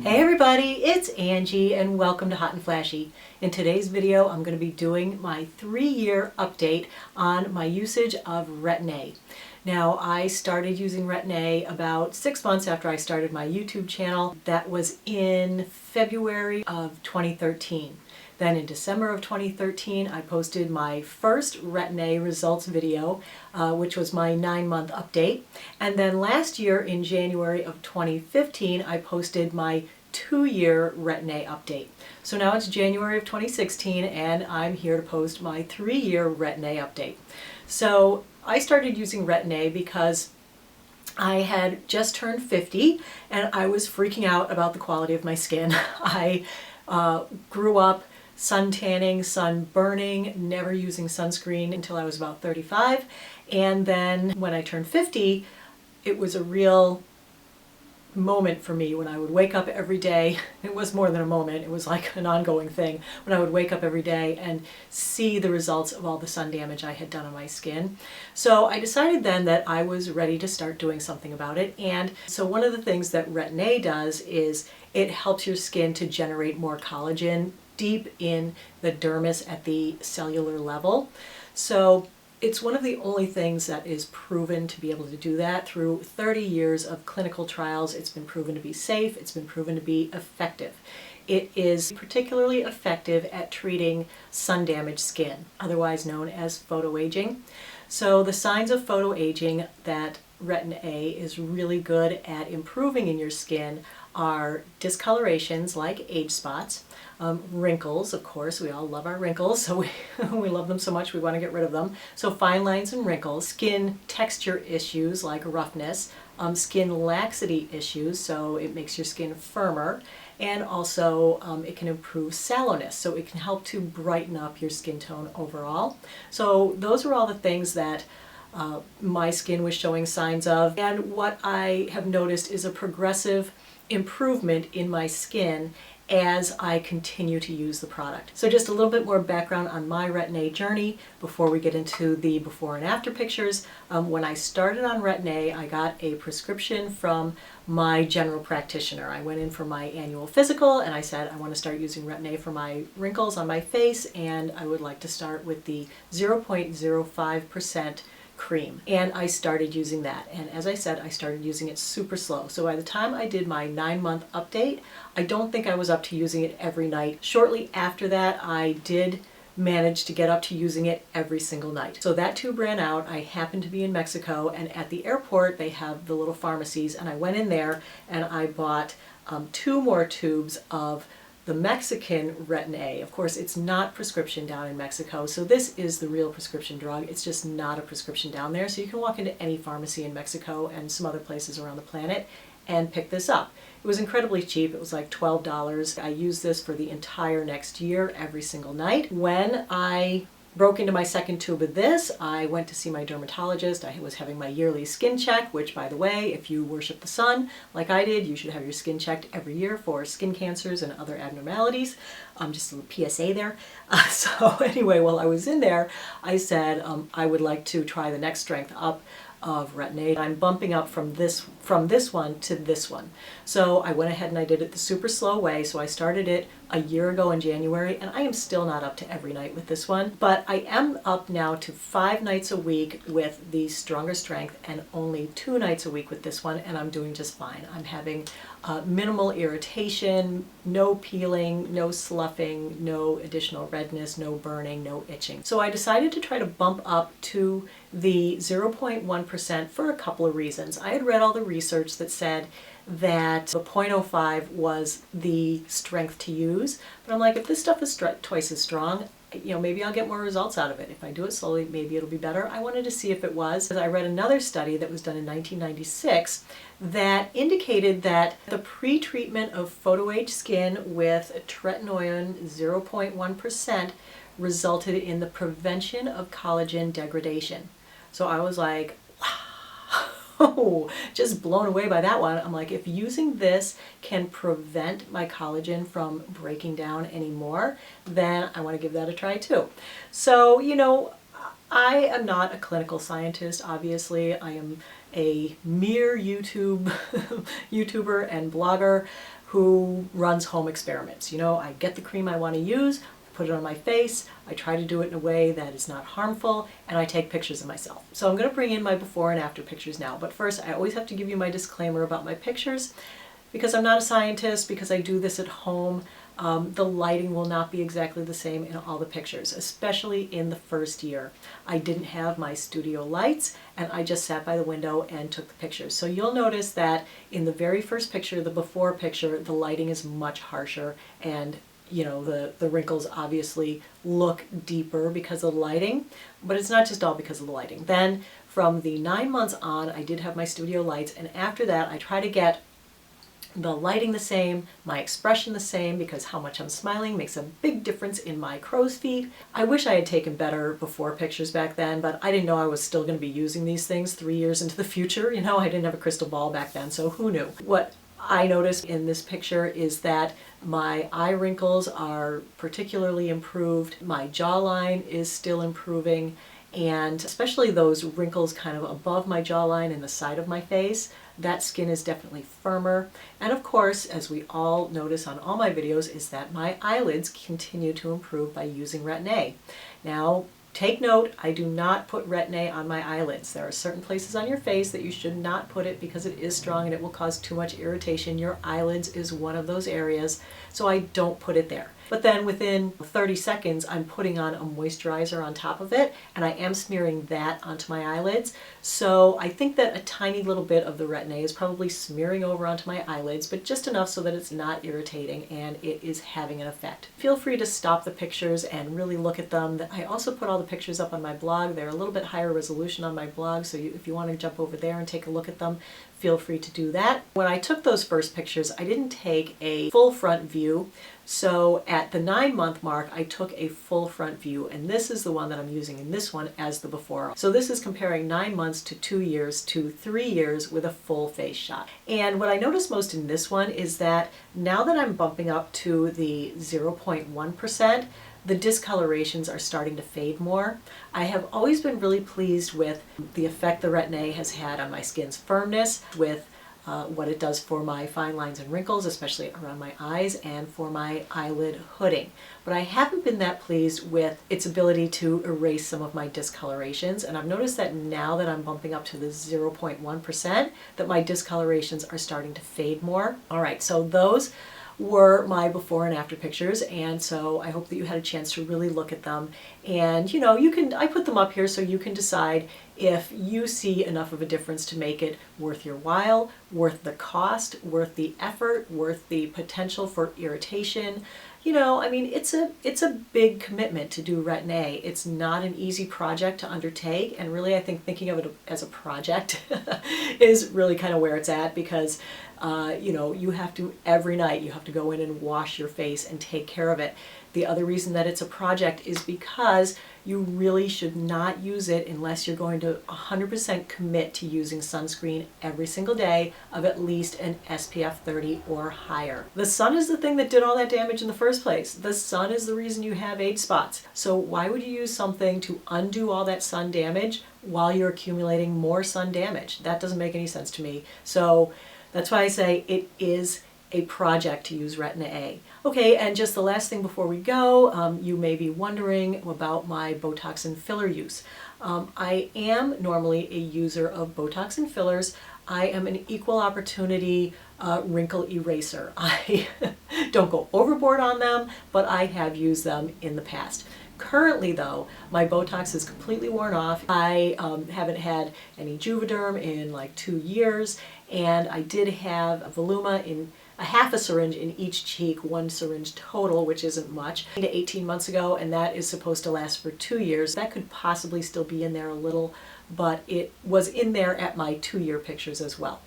Hey everybody, it's Angie and welcome to Hot and Flashy. In today's video I'm going to be doing my 3-year update on my usage of Retin-A. Now I started using Retin-A about 6 months after I started my YouTube channel. That was in February of 2013. Then in December of 2013 I posted my first Retin-A results video, which was my 9-month update. And then last year in January of 2015 I posted my 2-year Retin-A update. So now it's January of 2016 and I'm here to post my 3-year Retin-A update. So I started using Retin-A because I had just turned 50 and I was freaking out about the quality of my skin. I grew up sun tanning, sun burning, never using sunscreen until I was about 35. And then when I turned 50, it was a real moment for me when I would wake up every day. It was more than a moment, it was like an ongoing thing. When I would wake up every day and see the results of all the sun damage I had done on my skin. So I decided then that I was ready to start doing something about it. And so one of the things that Retin-A does is it helps your skin to generate more collagen deep in the dermis at the cellular level. So it's one of the only things that is proven to be able to do that. Through 30 years of clinical trials, it's been proven to be safe, it's been proven to be effective. It is particularly effective at treating sun-damaged skin, otherwise known as photoaging. So the signs of photoaging that Retin-A is really good at improving in your skin are discolorations like age spots, wrinkles, of course, we all love our wrinkles, so we love them so much we want to get rid of them. So fine lines and wrinkles, skin texture issues like roughness, skin laxity issues, so it makes your skin firmer, and also it can improve sallowness, so it can help to brighten up your skin tone overall. So those are all the things that my skin was showing signs of, and what I have noticed is a progressive improvement in my skin as I continue to use the product. So just a little bit more background on my Retin-A journey before we get into the before and after pictures. When I started on Retin-A, I got a prescription from my general practitioner. I went in for my annual physical and I said I want to start using Retin-A for my wrinkles on my face, and I would like to start with the 0.05% cream. And I started using that. And as I said, I started using it super slow. So by the time I did my 9-month update, I don't think I was up to using it every night. Shortly after that, I did manage to get up to using it every single night. So that tube ran out. I happened to be in Mexico, and at the airport they have the little pharmacies, and I went in there and I bought 2 more tubes of the Mexican Retin-A. Of course, it's not prescription down in Mexico, so this is the real prescription drug. It's just not a prescription down there, so you can walk into any pharmacy in Mexico and some other places around the planet and pick this up. It was incredibly cheap. It was like $12. I used this for the entire next year, every single night. When I broke into my 2nd tube of this, I went to see my dermatologist. I was having my yearly skin check, which, by the way, if you worship the sun like I did, you should have your skin checked every year for skin cancers and other abnormalities. Just a little PSA there. So anyway, while I was in there, I said I would like to try the next strength up of Retin-A. I'm bumping up from this one to this one. So I went ahead and I did it the super slow way. So I started it a year ago in January, and I am still not up to every night with this one, but I am up now to 5 nights a week with the stronger strength and only 2 nights a week with this one, and I'm doing just fine. I'm having minimal irritation, no peeling, no sloughing, no additional redness, no burning, no itching. So I decided to try to bump up to the 0.1% for a couple of reasons. I had read all the research that said that the 0.05 was the strength to use, but I'm like, if this stuff is twice as strong, maybe I'll get more results out of it. If I do it slowly, maybe it'll be better. I wanted to see if it was. I read another study that was done in 1996 that indicated that the pre-treatment of photoaged skin with tretinoin 0.1% resulted in the prevention of collagen degradation. So I was like, wow, just blown away by that one. I'm like, if using this can prevent my collagen from breaking down anymore, then I want to give that a try too. So, I am not a clinical scientist, obviously. I am a mere YouTuber and blogger who runs home experiments. You know, I get the cream I want to use, put it on my face, I try to do it in a way that is not harmful, and I take pictures of myself. So I'm going to bring in my before and after pictures now, but first I always have to give you my disclaimer about my pictures. Because I'm not a scientist, because I do this at home, the lighting will not be exactly the same in all the pictures, especially in the first year. I didn't have my studio lights, and I just sat by the window and took the pictures. So you'll notice that in the very first picture, the before picture, the lighting is much harsher, and you know, the wrinkles obviously look deeper because of the lighting, but it's not just all because of the lighting. Then from the 9 months on, I did have my studio lights, and after that I try to get the lighting the same, my expression the same, because how much I'm smiling makes a big difference in my crow's feet. I wish I had taken better before pictures back then, but I didn't know I was still going to be using these things 3 years into the future. You know, I didn't have a crystal ball back then, so who knew? What I noticed in this picture is that my eye wrinkles are particularly improved, my jawline is still improving, and especially those wrinkles kind of above my jawline and the side of my face, that skin is definitely firmer. And of course, as we all notice on all my videos, is that my eyelids continue to improve by using Retin-A. Now, take note, I do not put Retin-A on my eyelids. There are certain places on your face that you should not put it because it is strong and it will cause too much irritation. Your eyelids is one of those areas, so I don't put it there. But then within 30 seconds, I'm putting on a moisturizer on top of it, and I am smearing that onto my eyelids. So I think that a tiny little bit of the Retin-A is probably smearing over onto my eyelids, but just enough so that it's not irritating and it is having an effect. Feel free to stop the pictures and really look at them. I also put all the pictures up on my blog. They're a little bit higher resolution on my blog, so if you want to jump over there and take a look at them, feel free to do that. When I took those first pictures, I didn't take a full front view. So at the 9-month mark, I took a full front view, and this is the one that I'm using in this one as the before. So this is comparing 9 months to 2 years to 3 years with a full face shot. And what I noticed most in this one is that now that I'm bumping up to the 0.1%, the discolorations are starting to fade more. I have always been really pleased with the effect the Retin-A has had on my skin's firmness, with what it does for my fine lines and wrinkles, especially around my eyes, and for my eyelid hooding. But I haven't been that pleased with its ability to erase some of my discolorations, and I've noticed that now that I'm bumping up to the 0.1%, that my discolorations are starting to fade more. All right, so those were my before and after pictures, and so I hope that you had a chance to really look at them. And you know, I put them up here so you can decide if you see enough of a difference to make it worth your while, worth the cost, worth the effort, worth the potential for irritation. You know, I mean, it's a big commitment to do Retin-A. It's not an easy project to undertake, and really I think thinking of it as a project is really kind of where it's at, because you know, you have to, every night you have to go in and wash your face and take care of it. The other reason that it's a project is because you really should not use it unless you're going to 100% commit to using sunscreen every single day of at least an SPF 30 or higher. The sun is the thing that did all that damage in the first place. The sun is the reason you have age spots. So why would you use something to undo all that sun damage while you're accumulating more sun damage? That doesn't make any sense to me. So that's why I say it is a project to use Retin-A. Okay, and just the last thing before we go, you may be wondering about my Botox and filler use. I am normally a user of Botox and fillers. I am an equal opportunity wrinkle eraser. I don't go overboard on them, but I have used them in the past. Currently though, my Botox is completely worn off. I haven't had any Juvederm in like 2 years, and I did have a Voluma in a half a syringe in each cheek, 1 syringe total, which isn't much, 18 months ago, and that is supposed to last for 2 years. That could possibly still be in there a little, but it was in there at my 2-year pictures as well.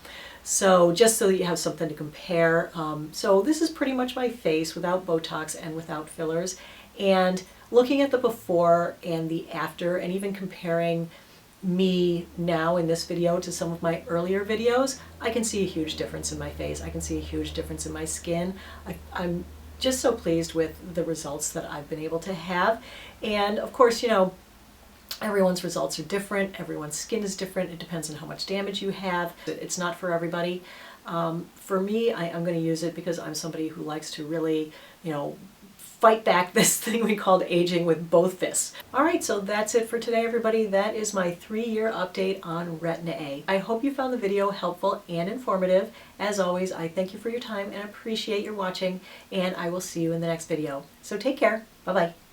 So just so that you have something to compare. So this is pretty much my face without Botox and without fillers. And looking at the before and the after, and even comparing me now in this video to some of my earlier videos, I can see a huge difference in my face. I can see a huge difference in my skin. I'm just so pleased with the results that I've been able to have. And of course, you know, everyone's results are different. Everyone's skin is different. It depends on how much damage you have. It's not for everybody. For me, I'm going to use it because I'm somebody who likes to really, fight back this thing we called aging with both fists. All right, so that's it for today, everybody. That is my 3-year update on Retin-A. I hope you found the video helpful and informative. As always, I thank you for your time and appreciate your watching, and I will see you in the next video. So take care. Bye-bye.